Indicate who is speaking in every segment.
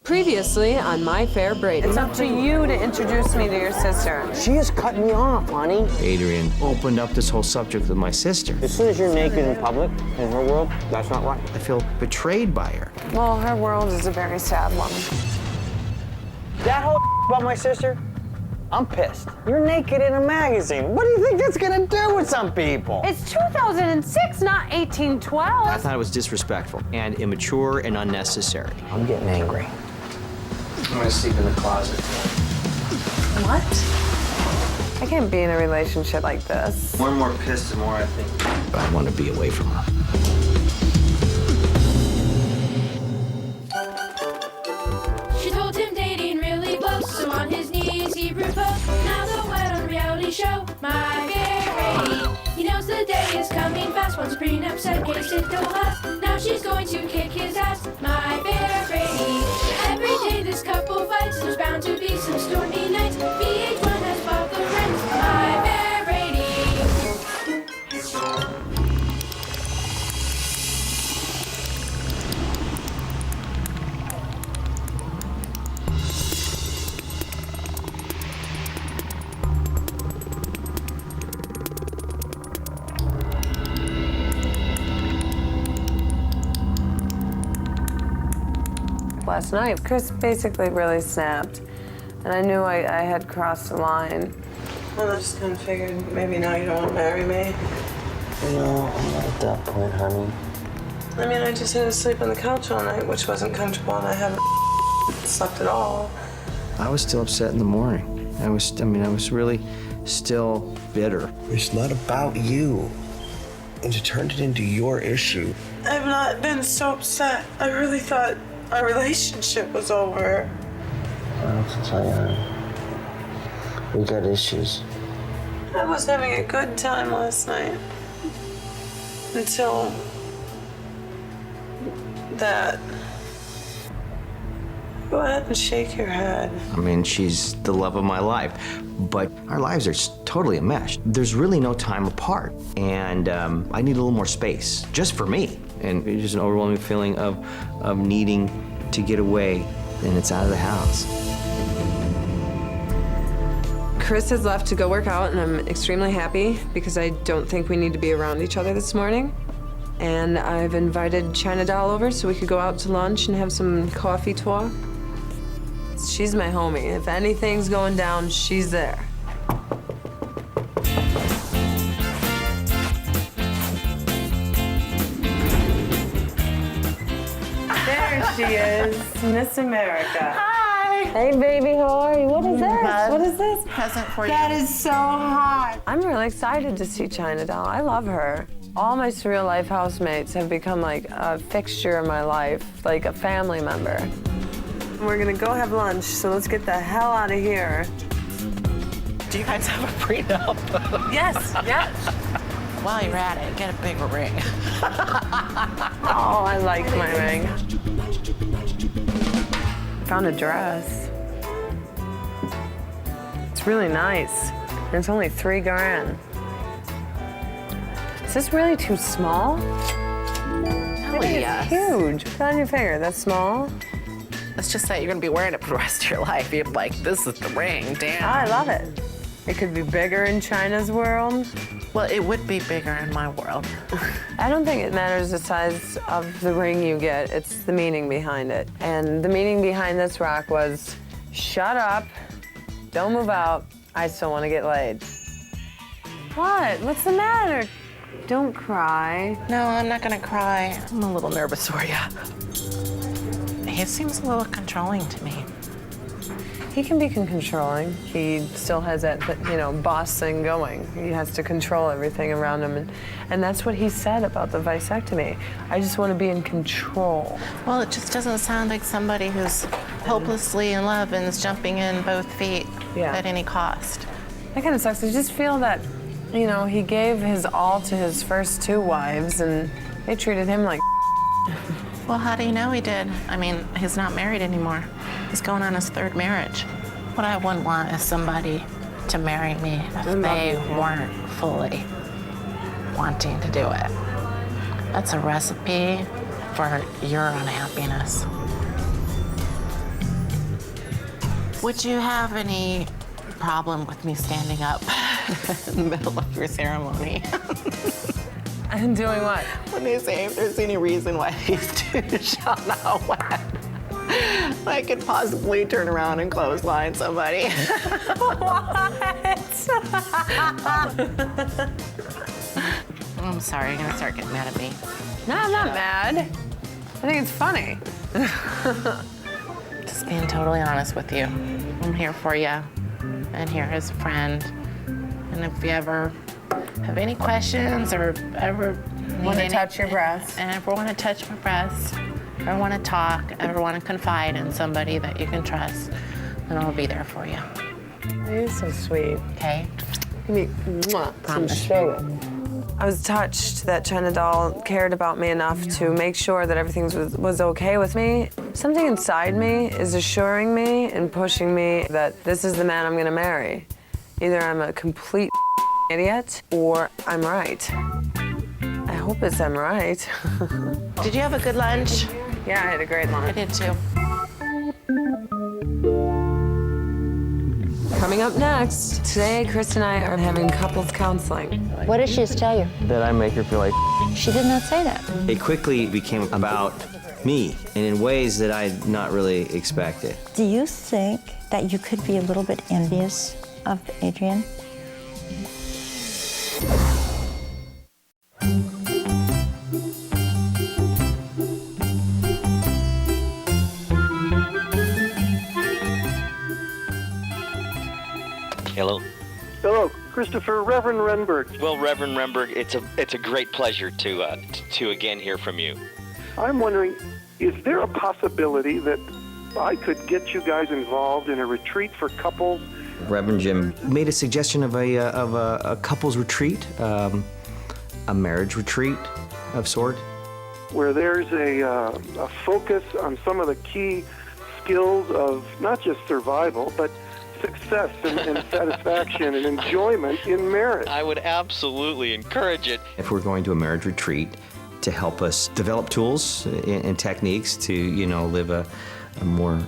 Speaker 1: Previously on My Fair Brady.
Speaker 2: It's up to you to introduce me to your sister.
Speaker 3: She has cut me off, honey.
Speaker 4: Adrian opened up this whole subject with my sister.
Speaker 3: As soon as you're naked in public, in her world, that's not right.
Speaker 4: I feel betrayed by her.
Speaker 2: Well, her world is a very sad one.
Speaker 3: That whole about my sister, I'm pissed. You're naked in a magazine. What do you think that's gonna do with some people?
Speaker 2: It's 2006, not 1812.
Speaker 4: I thought it was disrespectful and immature and unnecessary.
Speaker 3: I'm getting angry.
Speaker 4: I'm gonna sleep in the closet.
Speaker 2: What? I can't be in a relationship like this.
Speaker 4: More and more pissed, the more I think I want to be away from her.
Speaker 5: She told him dating really blows, so on his knees he proposed. Now the wed on reality show, My Fair Brady. He knows the day is coming fast. Once prenup said case it don't last. Now she's going to kick his ass, My Fair Brady. Every day this couple fights, there's bound to be some stormy nights. VH1 has bought the rights, My Fair Brady.
Speaker 2: Last night, Cris basically really snapped, and I knew I had crossed the line.
Speaker 6: Well, I just kind of figured maybe now you don't want to marry me.
Speaker 3: No, I'm not at that point, honey.
Speaker 6: I mean, I just had to sleep on the couch all night, which wasn't comfortable, and I haven't slept at all.
Speaker 4: I was still upset in the morning. I was really still bitter.
Speaker 7: It's not about you. And you turned it into your issue.
Speaker 6: I've not been so upset. I really thought our relationship was over.
Speaker 3: I don't have to tell you, honey. We got issues.
Speaker 6: I was having a good time last night. Until that. Go ahead and shake your head.
Speaker 4: I mean, she's the love of my life, but our lives are totally enmeshed. There's really no time apart, and I need a little more space, just for me. And it's just an overwhelming feeling of needing to get away, and it's out of the house.
Speaker 1: Cris has left to go work out, and I'm extremely happy because I don't think we need to be around each other this morning. And I've invited China Doll over so we could go out to lunch and have some coffee talk. She's my homie. If anything's going down, she's there.
Speaker 2: There she is, Miss America.
Speaker 8: Hi.
Speaker 2: Hey, baby, how are you? What is this? What is this?
Speaker 8: Present for you.
Speaker 2: That is so hot. I'm really excited to see China Doll. I love her. All my Surreal Life housemates have become like a fixture in my life, like a family member. We're gonna go have lunch, so let's get the hell out of here.
Speaker 8: Do you guys have a prenup?
Speaker 2: Yes, yes.
Speaker 8: While you're at it, get a bigger ring.
Speaker 2: Oh, I like my ring. Found a dress. It's really nice. And it's only $3 grand. Is this really too small?
Speaker 8: Hell yes.
Speaker 2: It's huge. Put it on your finger. That's small.
Speaker 8: It's just that you're gonna be wearing it for the rest of your life. You're like, this is the ring, damn.
Speaker 2: I love it. It could be bigger in China's world.
Speaker 8: Well, it would be bigger in my world.
Speaker 2: I don't think it matters the size of the ring you get. It's the meaning behind it. And the meaning behind this rock was, shut up, don't move out, I still want to get laid. What? What's the matter? Don't cry.
Speaker 8: No, I'm not gonna cry. I'm a little nervous for you. He seems a little controlling to me.
Speaker 2: He can be controlling. He still has that, boss thing going. He has to control everything around him. And that's what he said about the vasectomy. I just want to be in control.
Speaker 8: Well, it just doesn't sound like somebody who's hopelessly in love and is jumping in both feet at any cost.
Speaker 2: That kind of sucks. I just feel that, he gave his all to his first 2 wives, and they treated him like
Speaker 8: Well, how do you know he did? I mean, he's not married anymore. He's going on his 3rd marriage. What I wouldn't want is somebody to marry me if they weren't fully wanting to do it. That's a recipe for your unhappiness. Would you have any problem with me standing up in the middle of your ceremony?
Speaker 2: And doing what?
Speaker 8: When they say if there's any reason why these two shall not wed, I could possibly turn around and clothesline somebody. I'm sorry, you're gonna start getting mad at me.
Speaker 2: No, I'm not mad. I think it's funny.
Speaker 8: Just being totally honest with you. I'm here for you, and here as a friend. And if you ever have any questions or ever
Speaker 2: Want to touch your breasts?
Speaker 8: and ever want to touch my breasts, or want to talk, ever want to confide in somebody that you can trust, then I'll be there for you.
Speaker 2: You're so sweet.
Speaker 8: Okay?
Speaker 2: Give me some sugar. I was touched that China Doll cared about me enough to make sure that everything was okay with me. Something inside me is assuring me and pushing me that this is the man I'm gonna marry. Either I'm a complete idiot or I'm right. I hope it's I'm right.
Speaker 8: Did you have a good lunch?
Speaker 2: Yeah, I had a great
Speaker 8: I
Speaker 2: lunch.
Speaker 8: did too.
Speaker 1: Coming up next, today Cris and I are having couples counseling.
Speaker 9: What did she just tell you?
Speaker 4: That I make her feel like
Speaker 9: She did not say that.
Speaker 4: it quickly became about me and in ways that I'd not really expected.
Speaker 9: Do you think that you could be a little bit envious of Adrian?
Speaker 10: Hello.
Speaker 11: Hello, Christopher, Reverend Renberg.
Speaker 10: Well, Reverend Remberg, it's a great pleasure to again hear from you.
Speaker 11: I'm wondering, is there a possibility that I could get you guys involved in a retreat for couples?
Speaker 4: Reverend Jim made a suggestion of a couples retreat, a marriage retreat of sort.
Speaker 11: Where there's a focus on some of the key skills of not just survival, but success and satisfaction and enjoyment in marriage.
Speaker 10: I would absolutely encourage it.
Speaker 4: If we're going to a marriage retreat to help us develop tools and techniques to, live a more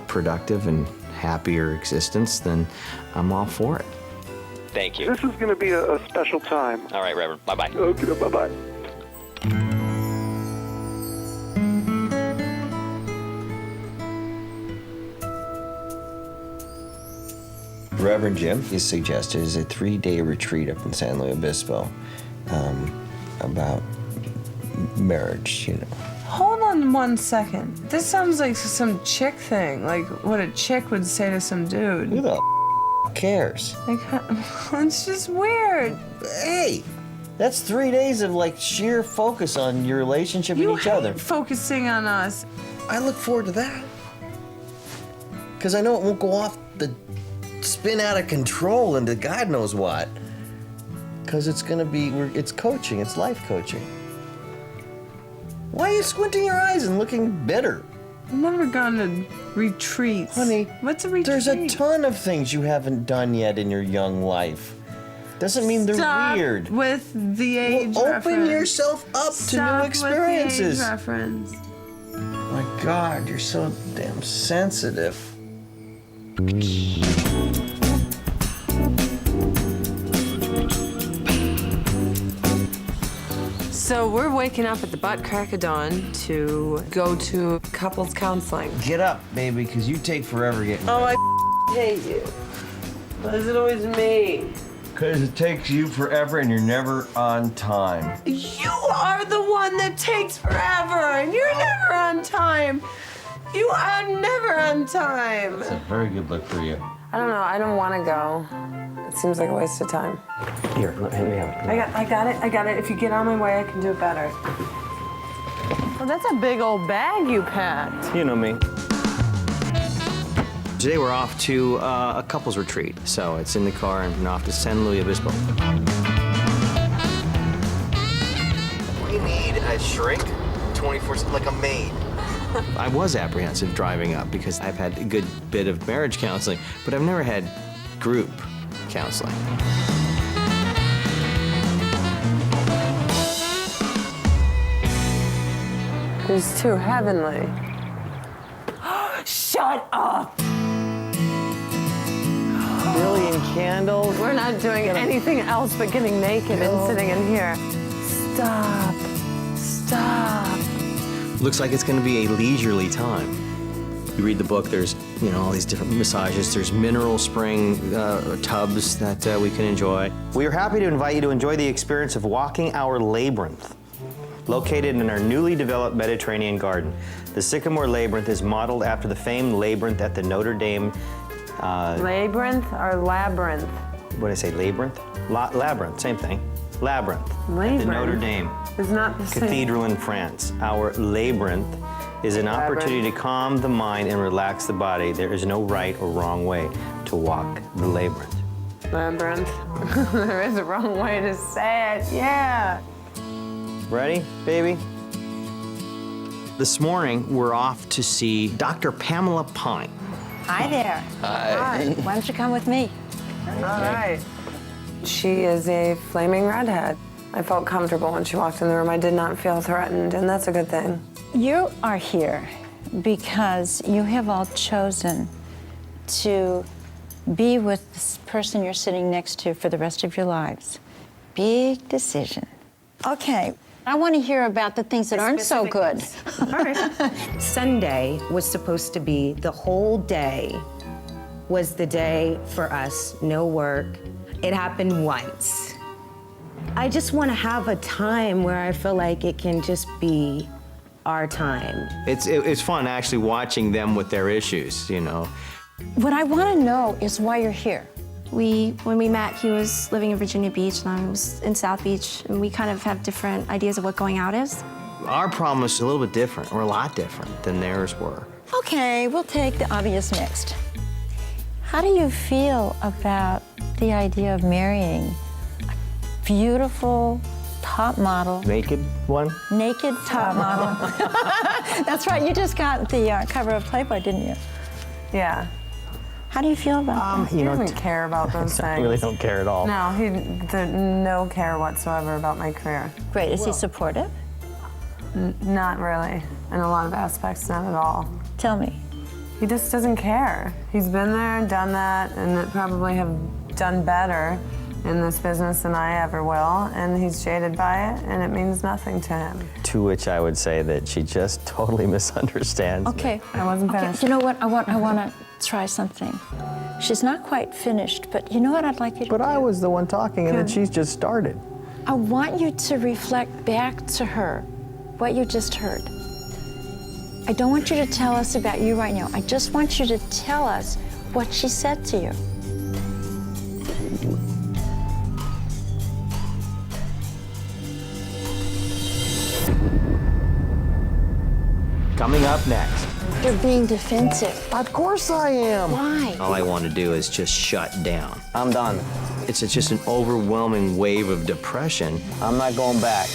Speaker 4: productive and happier existence, then I'm all for it.
Speaker 10: Thank you.
Speaker 11: This is going to be a special time.
Speaker 10: All right, Reverend. Bye-bye.
Speaker 11: Okay, bye-bye.
Speaker 7: Reverend Jim is suggested is a 3-day retreat up in San Luis Obispo about marriage,
Speaker 1: Hold on 1 second. This sounds like some chick thing, like what a chick would say to some dude.
Speaker 7: Who the cares?
Speaker 1: Like, it's just weird.
Speaker 7: Hey, that's 3 days of sheer focus on your relationship
Speaker 1: You
Speaker 7: with each other.
Speaker 1: hate focusing on us.
Speaker 7: I look forward to that. Because I know it won't go off the spin out of control into God knows what. Because it's going to be, it's coaching, it's life coaching. Why are you squinting your eyes and looking bitter?
Speaker 1: I've never gone to retreats.
Speaker 7: Honey,
Speaker 1: what's a retreat?
Speaker 7: There's a ton of things you haven't done yet in your young life. Doesn't mean they're
Speaker 1: Stop
Speaker 7: weird.
Speaker 1: with the age
Speaker 7: Well,
Speaker 1: reference.
Speaker 7: open yourself up
Speaker 1: Stop
Speaker 7: to new experiences.
Speaker 1: With the age reference.
Speaker 7: My God, you're so damn sensitive.
Speaker 1: So we're waking up at the butt crack of dawn to go to couples counseling.
Speaker 7: Get up, baby, because you take forever getting
Speaker 6: Oh,
Speaker 7: ready.
Speaker 6: I hate you. Why is it always me?
Speaker 7: Because it takes you forever and you're never on time.
Speaker 1: You are the one that takes forever, and you're never on time. You are never on time.
Speaker 7: It's a very good look for you.
Speaker 2: I don't know. I don't want to go. It seems like a waste of time.
Speaker 7: Here, let me have it.
Speaker 1: I got it. If you get on my way, I can do it better.
Speaker 2: Well, that's a big old bag you packed.
Speaker 4: You know me. Today we're off to a couples retreat, so it's in the car and off to San Luis Obispo. We need a shrink, 24, like a maid. I was apprehensive driving up because I've had a good bit of marriage counseling, but I've never had group counseling.
Speaker 2: He's too heavenly.
Speaker 1: Shut up!
Speaker 3: million candles.
Speaker 2: We're not doing anything else but getting naked and sitting in here. Stop. Stop.
Speaker 4: Looks like it's going to be a leisurely time. You read the book, there's, you know, all these different massages. There's mineral spring tubs that we can enjoy.
Speaker 3: We are happy to invite you to enjoy the experience of walking our labyrinth. Located in our newly developed Mediterranean garden, the Sycamore Labyrinth is modeled after the famed labyrinth at the Notre Dame.
Speaker 2: Labyrinth or labyrinth?
Speaker 3: What did I say, labyrinth? Labyrinth, same thing. Labyrinth.
Speaker 2: Labyrinth.
Speaker 3: At the Notre Dame
Speaker 2: It's not the same.
Speaker 3: Cathedral in France. Our labyrinth is an opportunity to calm the mind and relax the body. There is no right or wrong way to walk the labyrinth.
Speaker 2: Labyrinth. There is a wrong way to say it, yeah.
Speaker 3: Ready, baby?
Speaker 4: This morning, we're off to see Dr. Pamela Pine.
Speaker 9: Hi there.
Speaker 4: Hi.
Speaker 9: Why don't you come with me?
Speaker 2: All right. She is a flaming redhead. I felt comfortable when she walked in the room. I did not feel threatened, and that's a good thing.
Speaker 9: You are here because you have all chosen to be with this person you're sitting next to for the rest of your lives. Big decision. Okay, I want to hear about the things that aren't so good.
Speaker 12: All right. Sunday was supposed to be the whole day was the day for us, no work. It happened once. I just want to have a time where I feel like it can just be our time.
Speaker 4: It's fun actually watching them with their issues, you know.
Speaker 9: What I want to know is why you're here.
Speaker 13: When we met, he was living in Virginia Beach and I was in South Beach, and we kind of have different ideas of what going out is.
Speaker 4: Our problem is a little bit different, or a lot different than theirs were.
Speaker 9: Okay, we'll take the obvious next. How do you feel about the idea of marrying a beautiful top model?
Speaker 3: Naked one?
Speaker 9: Naked top model. That's right, you just got the cover of Playboy, didn't you?
Speaker 2: Yeah.
Speaker 9: How do you feel about that?
Speaker 2: He doesn't care about those things.
Speaker 3: I really don't care at all.
Speaker 2: No, he no care whatsoever about my career.
Speaker 9: Great, is he supportive?
Speaker 2: Not really. In a lot of aspects, not at all.
Speaker 9: Tell me.
Speaker 2: He just doesn't care. He's been there and done that, and probably have done better in this business than I ever will, and he's jaded by it, and it means nothing to him.
Speaker 3: To which I would say that she just totally misunderstands.
Speaker 9: Okay.
Speaker 2: I wasn't finished.
Speaker 9: You know what? I want to try something. She's not quite finished, but you know what I'd like you to do?
Speaker 3: But I was the one talking, and then she's just started.
Speaker 9: I want you to reflect back to her what you just heard. I don't want you to tell us about you right now. I just want you to tell us what she said to you.
Speaker 4: Coming up next.
Speaker 9: You're being defensive.
Speaker 3: Of course I am.
Speaker 9: Why?
Speaker 4: All I want to do is just shut down.
Speaker 3: I'm done.
Speaker 4: It's just an overwhelming wave of depression.
Speaker 3: I'm not going back.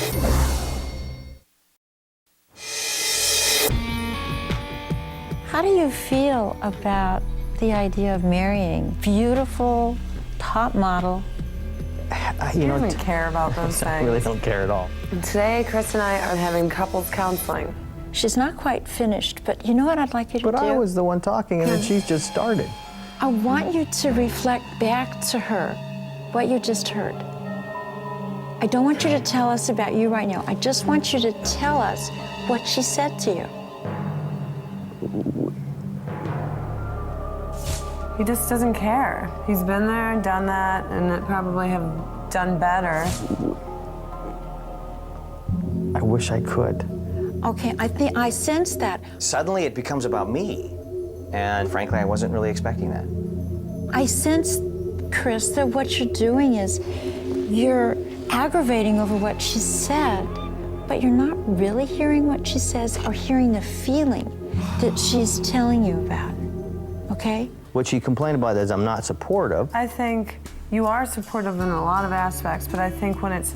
Speaker 9: How do you feel about the idea of marrying beautiful top model?
Speaker 2: He doesn't care about those
Speaker 3: I
Speaker 2: things.
Speaker 3: really don't care at all.
Speaker 2: Today, Cris and I are having couples counseling.
Speaker 9: She's not quite finished, but you know what I'd like you to do?
Speaker 3: But I was the one talking, and then she's just started.
Speaker 9: I want you to reflect back to her what you just heard. I don't want you to tell us about you right now. I just want you to tell us what she said to you.
Speaker 2: He just doesn't care. He's been there and done that, and probably have done better.
Speaker 3: I wish I could.
Speaker 9: Okay, I sense that.
Speaker 4: Suddenly it becomes about me. And frankly, I wasn't really expecting that.
Speaker 9: I sense, Cris, that what you're doing is you're aggravating over what she said, but you're not really hearing what she says or hearing the feeling that she's telling you about, okay?
Speaker 3: What she complained about is I'm not supportive.
Speaker 2: I think you are supportive in a lot of aspects, but I think when it's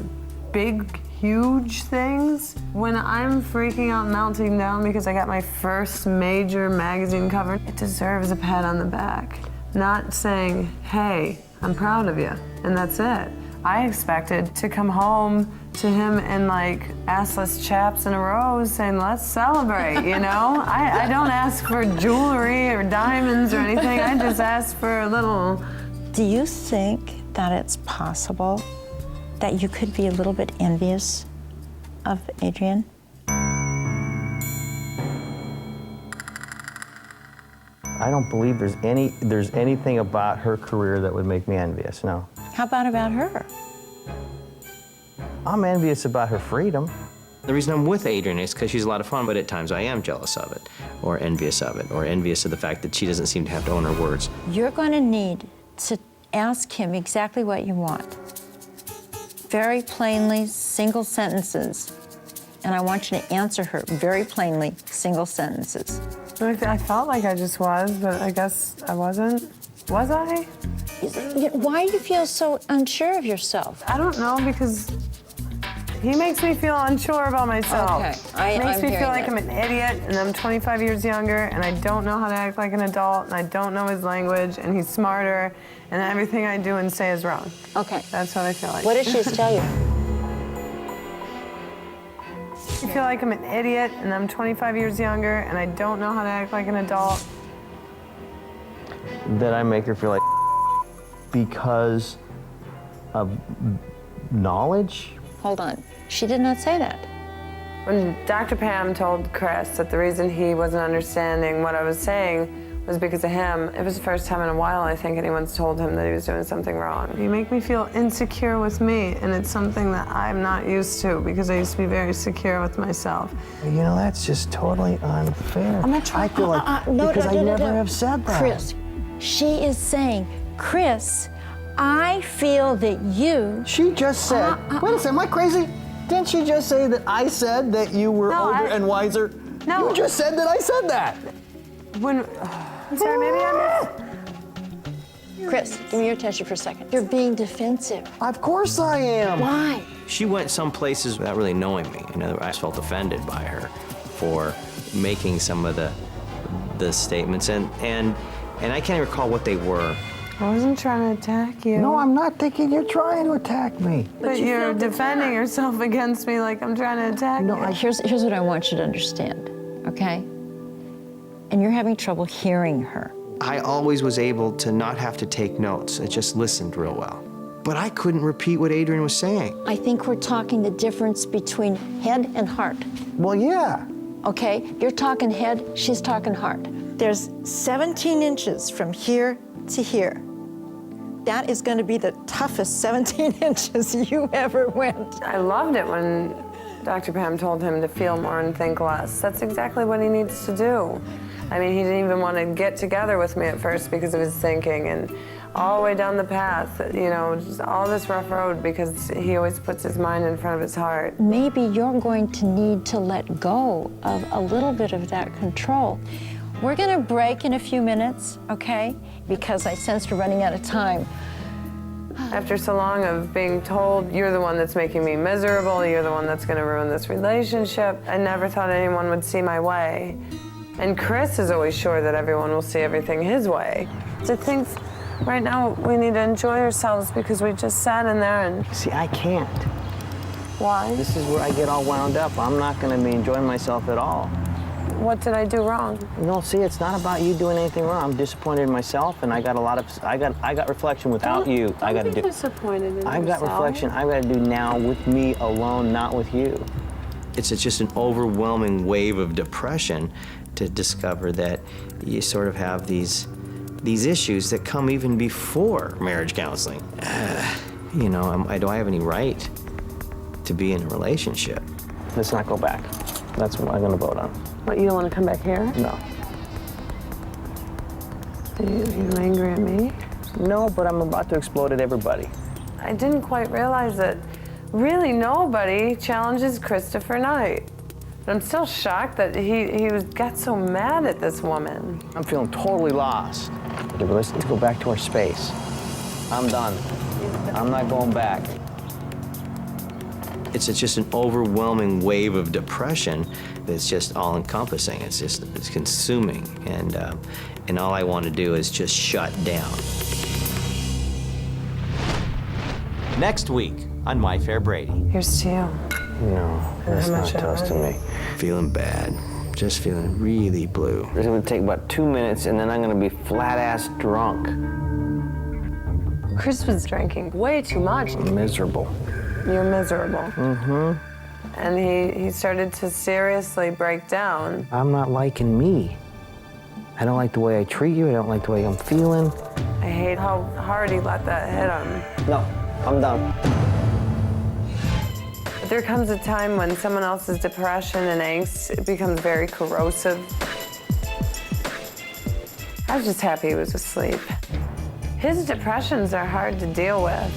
Speaker 2: big, huge things, when I'm freaking out, melting down because I got my first major magazine cover, it deserves a pat on the back. Not saying, hey, I'm proud of you, and that's it. I expected to come home to him in like assless chaps and a rose saying, let's celebrate, you know? I don't ask for jewelry or diamonds or anything. I just ask for a little
Speaker 9: Do you think that it's possible that you could be a little bit envious of Adrian?
Speaker 3: I don't believe there's anything about her career that would make me envious, no.
Speaker 9: How about her?
Speaker 3: I'm envious about her freedom.
Speaker 4: The reason I'm with Adrian is because she's a lot of fun, but at times I am jealous of it, or envious of it, or envious of the fact that she doesn't seem to have to own her words.
Speaker 9: You're going to need to ask him exactly what you want. Very plainly, single sentences. And I want you to answer her very plainly, single sentences.
Speaker 2: I felt like I just was, but I guess I wasn't. Was I?
Speaker 9: Why do you feel so unsure of yourself?
Speaker 2: I don't know, because he makes me feel unsure about myself.
Speaker 9: Okay,
Speaker 2: Makes me feel like
Speaker 9: that.
Speaker 2: I'm an idiot, and I'm 25 years younger, and I don't know how to act like an adult, and I don't know his language, and he's smarter, and everything I do and say is wrong.
Speaker 9: Okay.
Speaker 2: That's what I feel like.
Speaker 9: What did she tell you?
Speaker 2: I feel like I'm an idiot, and I'm 25 years younger, and I don't know how to act like an adult.
Speaker 3: That I make her feel like because of knowledge?
Speaker 9: Hold on. She did not say that.
Speaker 2: When Dr. Pam told Cris that the reason he wasn't understanding what I was saying was because of him, it was the first time in a while I think anyone's told him that he was doing something wrong. You make me feel insecure with me, and it's something that I'm not used to because I used to be very secure with myself.
Speaker 3: You know, that's just totally unfair.
Speaker 9: I'm not trying.
Speaker 3: I feel like, because I never have said that.
Speaker 9: Cris, she is saying, Cris, I feel that you...
Speaker 3: She just said, wait a second, am I crazy? Didn't she just say that I said that you were older and wiser?
Speaker 2: No.
Speaker 3: You just said that I said that.
Speaker 2: When... sorry, maybe I'm...
Speaker 9: Cris, give me your attention for a second. You're being defensive.
Speaker 3: Of course I am.
Speaker 9: Why?
Speaker 4: She went some places without really knowing me. You know, I felt offended by her for making some of the statements, and I can't even recall what they were.
Speaker 2: I wasn't trying to attack you.
Speaker 3: No, I'm not thinking you're trying to attack me.
Speaker 2: But you're defending yourself against me like I'm trying to attack you.
Speaker 9: Here's what I want you to understand, okay? And you're having trouble hearing her.
Speaker 4: I always was able to not have to take notes. I just listened real well. But I couldn't repeat what Adrian was saying.
Speaker 9: I think we're talking the difference between head and heart.
Speaker 3: Well, yeah.
Speaker 9: Okay, you're talking head, she's talking heart. There's 17 inches from here to here. That is going to be the toughest 17 inches you ever went.
Speaker 2: I loved it when Dr. Pam told him to feel more and think less. That's exactly what he needs to do. I mean, he didn't even want to get together with me at first because of his thinking, and all the way down the path, you know, just all this rough road because he always puts his mind in front of his heart.
Speaker 9: Maybe you're going to need to let go of a little bit of that control. We're going to break in a few minutes, okay? Because I sense we're running out of time.
Speaker 2: After so long of being told, you're the one that's making me miserable, you're the one that's going to ruin this relationship, I never thought anyone would see my way. And Cris is always sure that everyone will see everything his way. I think right now we need to enjoy ourselves because we just sat in there and...
Speaker 3: See, I can't.
Speaker 2: Why?
Speaker 3: This is where I get all wound up. I'm not going to be enjoying myself at all.
Speaker 2: What did I do wrong?
Speaker 3: No, see, it's not about you doing anything wrong. I'm disappointed in myself, and I got a lot of, I got reflection without you. I got to do.
Speaker 2: Disappointed in
Speaker 3: I've got reflection I've got to do now with me alone, not with you.
Speaker 4: It's just an overwhelming wave of depression to discover that you sort of have these issues that come even before marriage counseling. You know, do I have any right to be in a relationship?
Speaker 3: Let's not go back. That's what I'm going to vote on.
Speaker 2: What, you don't want to come back here?
Speaker 3: No.
Speaker 2: Are you angry at me?
Speaker 3: No, but I'm about to explode at everybody.
Speaker 2: I didn't quite realize that really nobody challenges Christopher Knight. But I'm still shocked that he got so mad at this woman.
Speaker 3: I'm feeling totally lost. Okay, but let's go back to our space. I'm done. I'm not going back.
Speaker 4: It's just an overwhelming wave of depression that's just all-encompassing. It's consuming, and all I want to do is just shut down. Next week on My Fair Brady.
Speaker 2: Here's to you.
Speaker 3: No, that's not toast to me.
Speaker 4: Feeling bad, just feeling really blue.
Speaker 3: It's going to take about 2 minutes, and then I'm going to be flat-ass drunk.
Speaker 2: Cris was drinking way too much.
Speaker 3: Miserable.
Speaker 2: You're miserable.
Speaker 3: Mm-hmm.
Speaker 2: And he started to seriously break down.
Speaker 3: I'm not liking me. I don't like the way I treat you. I don't like the way I'm feeling.
Speaker 2: I hate how hard he let that hit him.
Speaker 3: No, I'm done.
Speaker 2: But there comes a time when someone else's depression and angst, it becomes very corrosive. I was just happy he was asleep. His depressions are hard to deal with.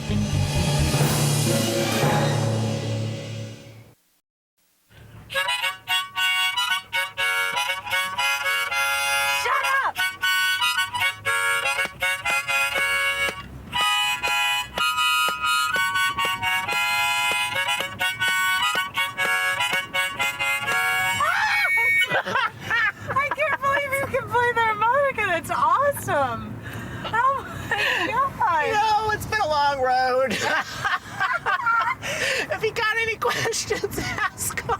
Speaker 14: I can't believe you can play the harmonica. That's awesome. Oh my God.
Speaker 15: No, it's been a long road. If you got any questions, ask them.